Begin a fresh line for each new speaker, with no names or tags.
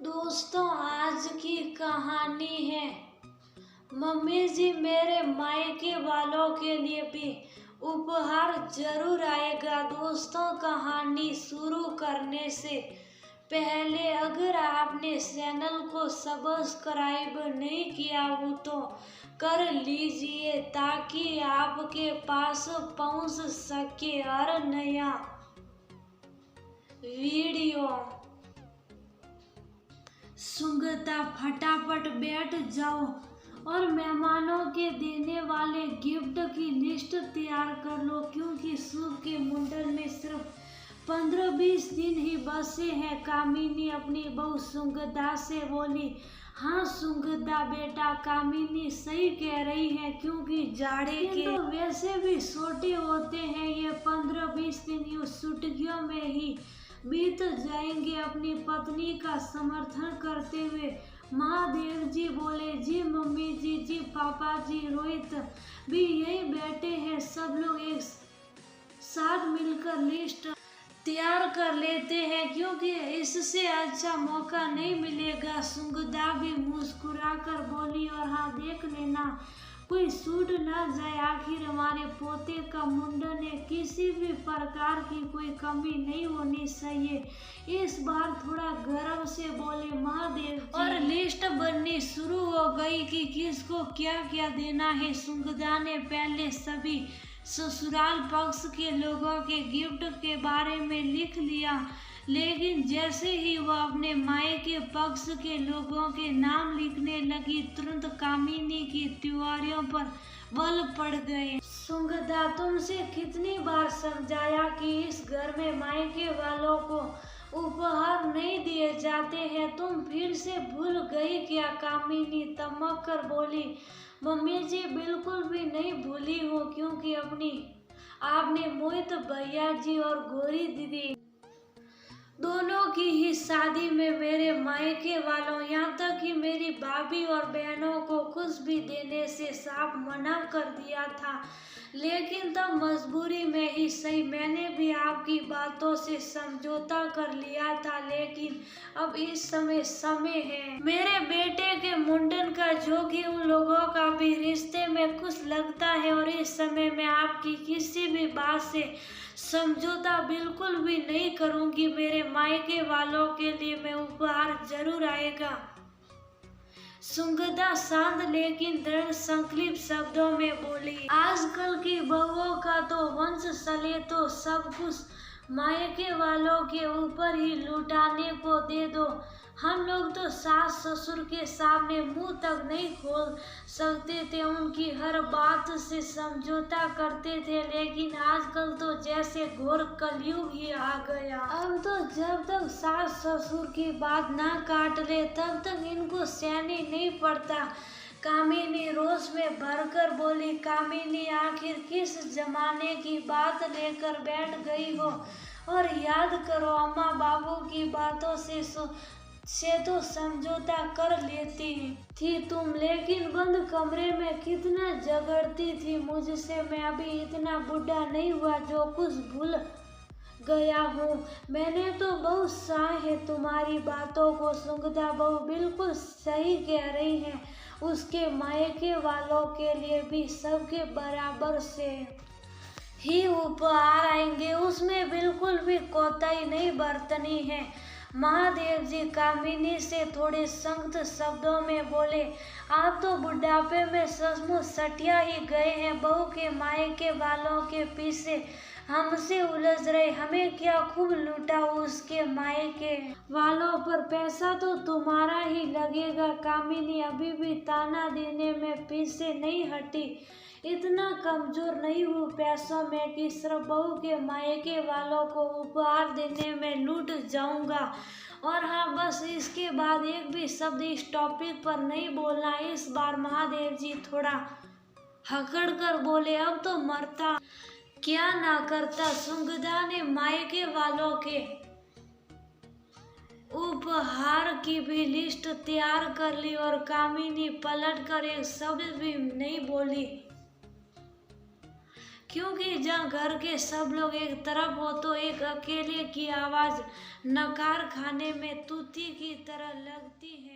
दोस्तों, आज की कहानी है मम्मी जी मेरे मायके वालों के लिए भी उपहार जरूर आएगा। दोस्तों, कहानी शुरू करने से पहले अगर आपने चैनल को सब्सक्राइब नहीं किया हो तो कर लीजिए ताकि आपके पास पहुंच सके हर नया वीडियो। सुंगता, फटाफट बैठ जाओ और मेहमानों के देने वाले गिफ्ट की लिस्ट तैयार कर लो, क्योंकि शुभ के मुंडन में सिर्फ 15-20 दिन ही बचे हैं। कामिनी अपनी बहू सुंगदा से बोली। हाँ सुंगदा बेटा, कामिनी सही कह रही है, क्योंकि जाड़े के तो वैसे भी छोटे होते हैं। ये 15-20 दिन यूँ छुट्टियों में ही बीत जाएंगे। अपनी पत्नी का समर्थन करते हुए महादेव जी बोले। जी मम्मी जी, जी पापा जी, रोहित भी यही बैठे हैं। सब लोग एक साथ मिलकर लिस्ट तैयार कर लेते हैं, क्योंकि इससे अच्छा मौका नहीं मिलेगा। सुंगदा भी मुस्कुराकर बोली। और हाँ, देख लेना कोई छूट ना जाए। आखिर हमारे पोते का मुंडन है, किसी भी प्रकार की कोई कमी नहीं होनी चाहिए। इस बार थोड़ा गर्व से बोले महादेव जी। और लिस्ट बननी शुरू हो गई कि किसको क्या क्या देना है। सुंगदा ने पहले सभी ससुराल पक्ष के लोगों के गिफ्ट के बारे में लिख लिया, लेकिन जैसे ही वह अपने मायके पक्ष के लोगों के नाम लिखने लगी, तुरंत कामिनी की तैयारियों पर बल पड़ गए। सुंगदा, तुमसे कितनी बार समझाया कि इस घर में मायके वालों को उपहार नहीं दिए जाते हैं, तुम फिर से भूल गई क्या? कामिनी तमक कर बोली। मम्मी जी, बिल्कुल भी नहीं भूली हो, क्योंकि आपने मोहित भैया जी और गौरी दीदी दोनों की ही शादी में मेरे मायके वालों, यहाँ तक कि मेरी भाभी और बहनों को कुछ भी देने से साफ मना कर दिया था। लेकिन तब मजबूरी में ही सही मैंने भी आपकी बातों से समझौता कर लिया था। लेकिन अब इस समय है मेरे बेटे के मुंडन का, जो कि उन लोगों का भी रिश्ते में कुछ लगता है, और इस समय मैं आपकी किसी भी बात से समझौता बिल्कुल भी नहीं करूंगी। मेरे मायके वालों के लिए मैं उपहार जरूर आएगा। सुंगदा शांत लेकिन दृढ़ संकल्प शब्दों में बोली। आजकल की बहुओं का तो वंश चले तो सब कुछ मायके वालों के ऊपर ही लुटाने को दे दो। हम लोग तो सास ससुर के सामने मुंह तक नहीं खोल सकते थे, उनकी हर बात से समझौता करते थे। लेकिन आजकल तो जैसे घोर कलयुग ही आ गया। अब तो जब तक सास ससुर की बात ना काट ले तब तक इनको सहने नहीं पड़ता। कामिनी रोष में भरकर बोली। कामिनी, आखिर किस जमाने की बात लेकर बैठ गई हो? और याद करो, अम्मा बाबू की बातों से तो समझौता कर लेती थी तुम, लेकिन बंद कमरे में कितना झगड़ती थी मुझसे। मैं अभी इतना बुढ़ा नहीं हुआ जो कुछ भूल गया हूँ। मैंने तो बहुत सहा है तुम्हारी बातों को। सुंगदा बहू बिल्कुल सही कह रही है, उसके मायके वालों के लिए भी सबके बराबर से ही उपहार आएंगे, उसमें बिल्कुल भी कोताही नहीं बरतनी है। महादेव जी कामिनी से थोड़े सख्त शब्दों में बोले। आप तो बुढ़ापे में सचमुच सटिया ही गए हैं। बहू के मायके वालों के पीछे हमसे उलझ रहे, हमें क्या खूब लूटा उसके मायके वालों पर। पैसा तो तुम्हारा ही लगेगा। कामिनी अभी भी ताना देने में पीछे नहीं हटी। इतना कमजोर नहीं हूँ पैसों में कि सिर्फ बहू के मायके वालों को उपहार देने में लूट जाऊंगा। और हाँ, बस इसके बाद एक भी शब्द इस टॉपिक पर नहीं बोलना। इस बार महादेव जी थोड़ा हकड़ कर बोले। अब तो मरता क्या ना करता। सुंगदा ने मायके वालों के उपहार की भी लिस्ट तैयार कर ली, और कामिनी पलट कर एक शब्द भी नहीं बोली, क्योंकि जब घर के सब लोग एक तरफ हो तो एक अकेले की आवाज नकार खाने में तूती की तरह लगती है।